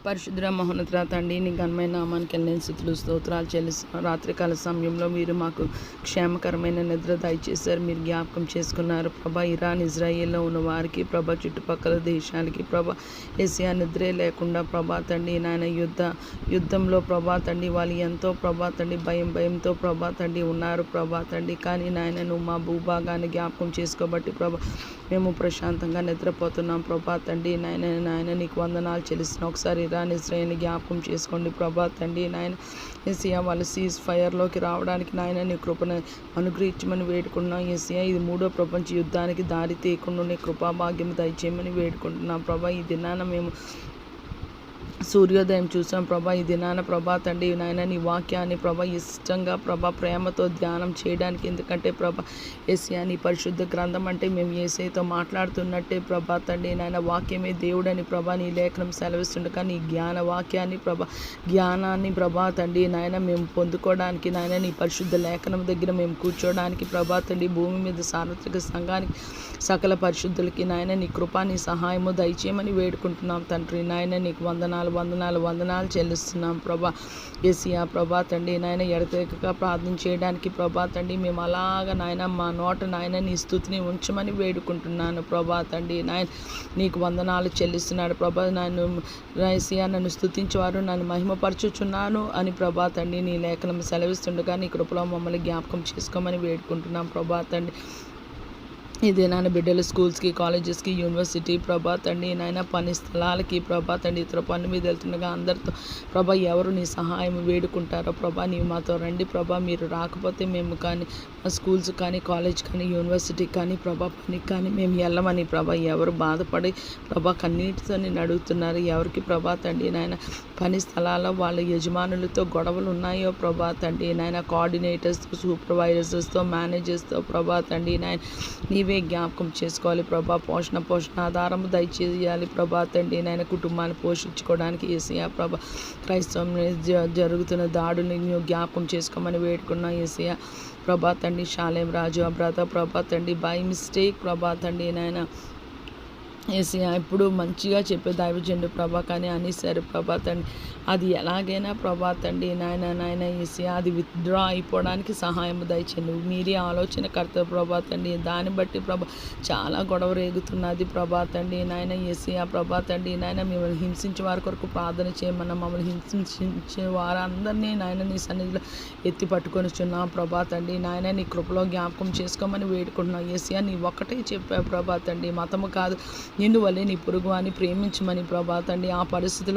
పరిశుద్ధ మహోన్నత తండ్రి నీ ఘనమైన నామానికి వెళ్ళిన స్థుతులు స్తోత్రాలు చెల్లిస్తున్నాం. రాత్రికాల సమయంలో మీరు మాకు క్షేమకరమైన నిద్ర దయచేశారు. మీరు జ్ఞాపకం చేసుకున్నారు ప్రభా. ఇరాన్ ఇజ్రాయేల్లో ఉన్న వారికి ప్రభా, చుట్టుపక్కల దేశాలకి ప్రభా ఏసియా నిద్రే లేకుండా ప్రభా తండ్రి నాయన యుద్ధంలో ప్రభా తండ్రి వాళ్ళు ఎంతో ప్రభా తండ్రి భయంతో ప్రభా తండ్రి ఉన్నారు ప్రభా తండ్రి. కానీ నాయన నువ్వు మా భూభాగాన్ని జ్ఞాపకం చేసుకోబట్టి ప్రభా మేము ప్రశాంతంగా నిద్రపోతున్నాం ప్రభా తండ్రి. నాయన నీకు వందనాలు చెల్లిస్తున్నాం. ఒకసారి ఇరాన్ ఇజ్రాయేల్ని జ్ఞాపకం చేసుకోండి ప్రభా తండ్రి. నాయన ఏసియా వాళ్ళు సీజ్ ఫైర్లోకి రావడానికి నాయన నీ కృపను అనుగ్రహించమని వేడుకుంటున్నాం. ఏసియా ఇది 3వ ప్రపంచ యుద్ధానికి దారి తీయకుండా నీ కృపాభాగ్యం దయచేయమని వేడుకుంటున్నాం ప్రభా. ఈ దినాన మేము సూర్యోదయం చూసాం ప్రభా. ఈ దినాన ప్రభా తండ్రి నాయన నీ వాక్యాన్ని ప్రభా ఇష్టంగా ప్రభా ప్రేమతో ధ్యానం చేయడానికి, ఎందుకంటే ప్రభా ఏసియా నీ పరిశుద్ధ గ్రంథం అంటే మేము ఏసైతో మాట్లాడుతున్నట్టే ప్రభా తండ్రి నాయన వాక్యమే దేవుడని ప్రభా నీ లేఖనం సెలవిస్తుండగా నీ వాక్యాన్ని ప్రభా జ్ఞానాన్ని ప్రభా తండ్రి నాయన మేము పొందుకోవడానికి నాయన నీ పరిశుద్ధ లేఖనం దగ్గర మేము కూర్చోవడానికి ప్రభా తండ్రి భూమి మీద సార్వత్రిక సంఘానికి సకల పరిశుద్ధులకి నాయన నీ కృపా నీ సహాయము దయచేయమని వేడుకుంటున్నాం తండ్రి. నాయన నీకు వందనాలు చెల్లిస్తున్నాం ప్రభా. ఏసియా ప్రభా తండ్రి నాయన ఎడతెగక ప్రార్థన చేయడానికి ప్రభా తండ్రి మేము అలాగ నాయన మా నోట నాయన నీ స్తుతిని ఉంచమని వేడుకుంటున్నాను ప్రభా తండ్రి. నాయన నీకు వందనాలు చెల్లిస్తున్నాడు ప్రభా. ఏసియా నన్ను స్తుతించేవారు నన్ను మహిమపరచుచున్నాను అని ప్రభా తండ్రి నీ లేఖనం సెలవిస్తుండగా నీ కృపలో మమ్మల్ని జ్ఞాపకం చేసుకోమని వేడుకుంటున్నాం ప్రభా తండ్రి. ఇదే నాన్న బిడ్డలు స్కూల్స్కి, కాలేజెస్కి, యూనివర్సిటీ ప్రభా తండ్రి నాయన పని స్థలాలకి ప్రభా తండ్రి ఇతర పని మీద వెళ్తుండగా అందరితో ప్రభా ఎవరు నీ సహాయం వేడుకుంటారో ప్రభా నీవు మాతో రండి ప్రభా. మీరు రాకపోతే మేము కానీ స్కూల్స్ కానీ కాలేజ్ కానీ యూనివర్సిటీ కానీ ప్రభా పనికి కానీ మేము వెళ్ళమని ప్రభా ఎవరు బాధపడి ప్రభా కన్నీటితో నేను అడుగుతున్నారు. ఎవరికి ప్రభా తండ్రి నాయన పని స్థలాల్లో వాళ్ళ యజమానులతో గొడవలు ఉన్నాయో ప్రభా తండ్రి నాయన కోఆర్డినేటర్స్తో, సూపర్వైజర్స్తో, మేనేజర్స్తో ప్రభా తండ్రి నాయన నీవే జ్ఞాపకం చేసుకోవాలి ప్రభా. పోషణ ఆధారము దయచేయాలి ప్రభా తండ్రి నాయన కుటుంబాన్ని పోషించుకోవడానికి ఏసియా ప్రభా క్రైస్తవం జరుగుతున్న దాడుని జ్ఞాపకం చేసుకోమని వేడుకున్నా ఏసియా ప్రభా తండ్రి. శాలేం రాజు అబ్రాత ప్రభా తండ్రి బై మిస్టేక్ ప్రభా తండ్రి నాయన ఏసియా ఇప్పుడు మంచిగా చెప్పే దైవజనుడు ప్రభా కానీ అనేసారు ప్రభా తండ్రి. అది ఎలాగైనా ప్రభా తండ్రి నాయన ఏసియా అది విత్డ్రా అయిపోవడానికి సహాయం దయచేయండి. మీరే ఆలోచనకర్త ప్రభా తండ్రి. దాన్ని బట్టి ప్రభా చాలా గొడవ రేగుతున్నది ప్రభా తండ్రి నాయన ఏసియా ప్రభా తండ్రి నాయన మిమ్మల్ని హింసించే వారి కొరకు ప్రార్థన చేయమన్నా మమ్మల్ని హింసించే వారందరినీ నాయన నీ సన్నిధిలో ఎత్తి పట్టుకొనిచున్నాం ప్రభా తండ్రి నాయన నీ కృపలో జ్ఞాపకం చేసుకోమని వేడుకుంటున్నాం. ఏసియా నీ ఒక్కటే చెప్పావు ప్రభా తండ్రి, మతము కాదు నిన్ను వల్లే నీ పొరుగు అని ప్రేమించమని ప్రభా తండ్రి. ఆ పరిస్థితిలో